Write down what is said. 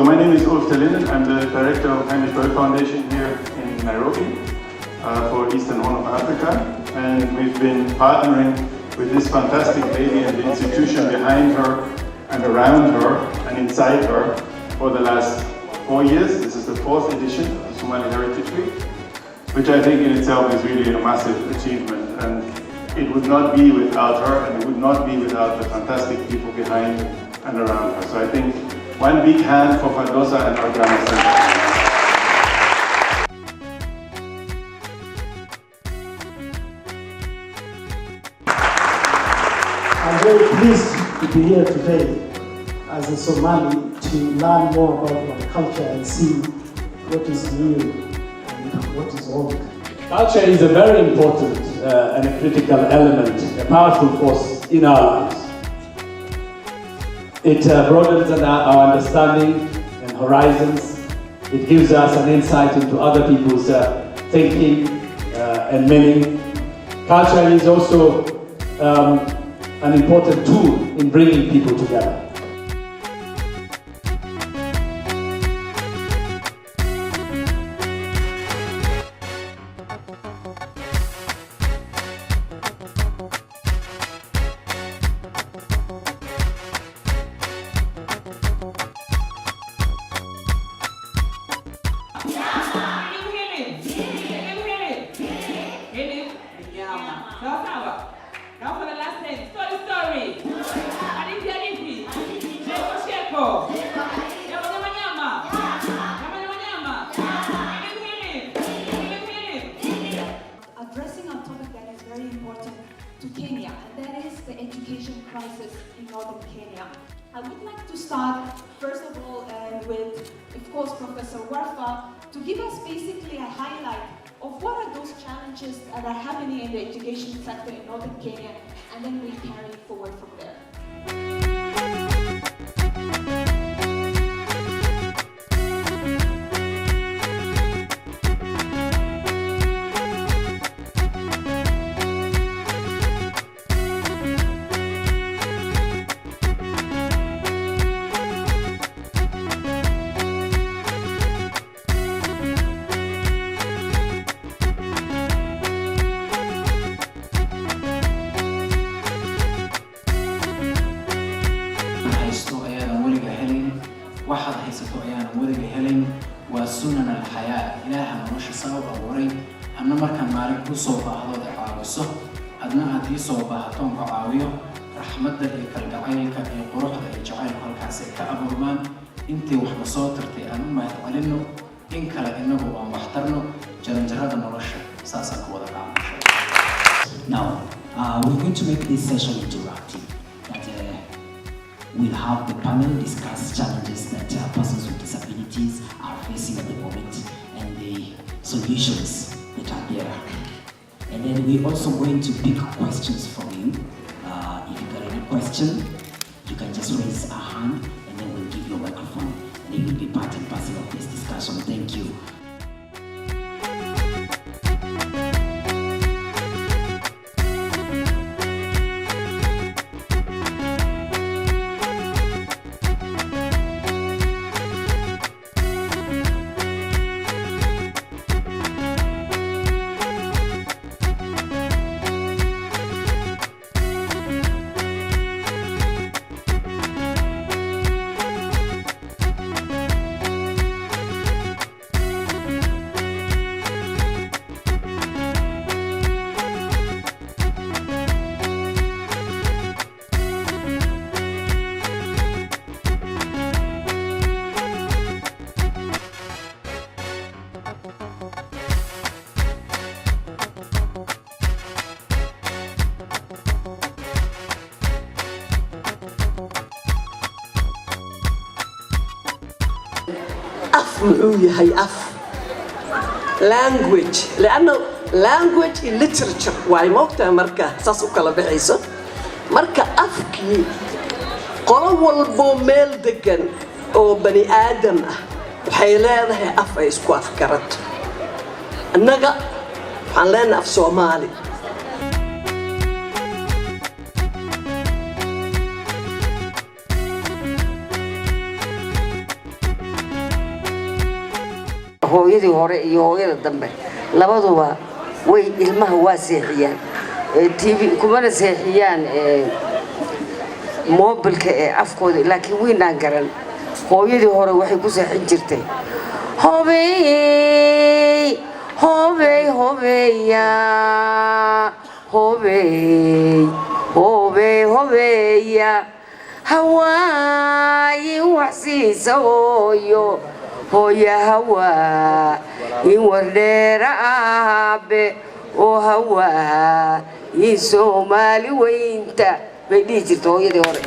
So my name is Ulf Talinen. I'm the director of Heinrich Böll Foundation here in Nairobi for Eastern Horn of Africa. And we've been partnering with this fantastic lady and the institution behind her and around her and inside her for the last 4 years. This is the 4th edition of the Somali Heritage Week, which I think in itself is really a massive achievement. And it would not be without her, and it would not be without the fantastic people behind and around her. So I think one big hand for Fadosa and our Ghana Center. I'm very pleased to be here today as a Somali to learn more about my culture and see what is new and what is old. Culture is a very important and a critical element, a powerful force in our lives. It broadens our understanding and horizons. It gives us an insight into other people's thinking and meaning. Culture is also an important tool in bringing people together. Now for the last name, story. Addressing a topic that is very important to Kenya, and that is the education crisis in northern Kenya. I would like to start, first of all, with, of course, Professor Warfa, to give us basically a highlight of what are those challenges that are happening in the education sector in northern Kenya, and then we carry it forward from there. waxaad haysato ayaan wadiga helin waa sunan alxayaa ilaaha nolosha sabab abuuray anna markaan maalin ku soo baahdo caawiso adna aad ii soo baahato ka caawiyo raxmadda iyo kalgacaylka iyo quruxda iyo jacaylka halkaas ka abuurmaan intii wax la soo tartay aan u mahadcelinno in kale inagu aan waxtarno jaranjarada nolosha saasaan ku wada qaadnaa. Now, we're going to make this session interactive. We'll have the panel discuss challenges that persons with disabilities are facing at the moment and the solutions that are there. And then we're also going to pick questions from you. If you've got any question, you can just raise a hand and then we'll give you a microphone and you will be part and parcel of this discussion. Thank you. هي language لأنه language in literature واي موقتها مركا ساس وكلا بعيسو مركا أفكي قلو والبوميل دقن أو بني آدم وحيلاده أفا يسكو أفكرت النقا عن لنا في صومالي hooyadii hore iyo hooyada dambe labaduba way ilmaha waa seexiyaan TV kumana seexiyaan mobilka afkooda laakiin wiinaan garan hooyadii hore waxay ku seexin jirtay hobey hobey hobeya hobey hobey hobeya hawaayi waxsiisa hooyo hooya hawaa in wardheera aabe oo hawaa in Soomaali weynta bay dhihi jirtay hooyadii hore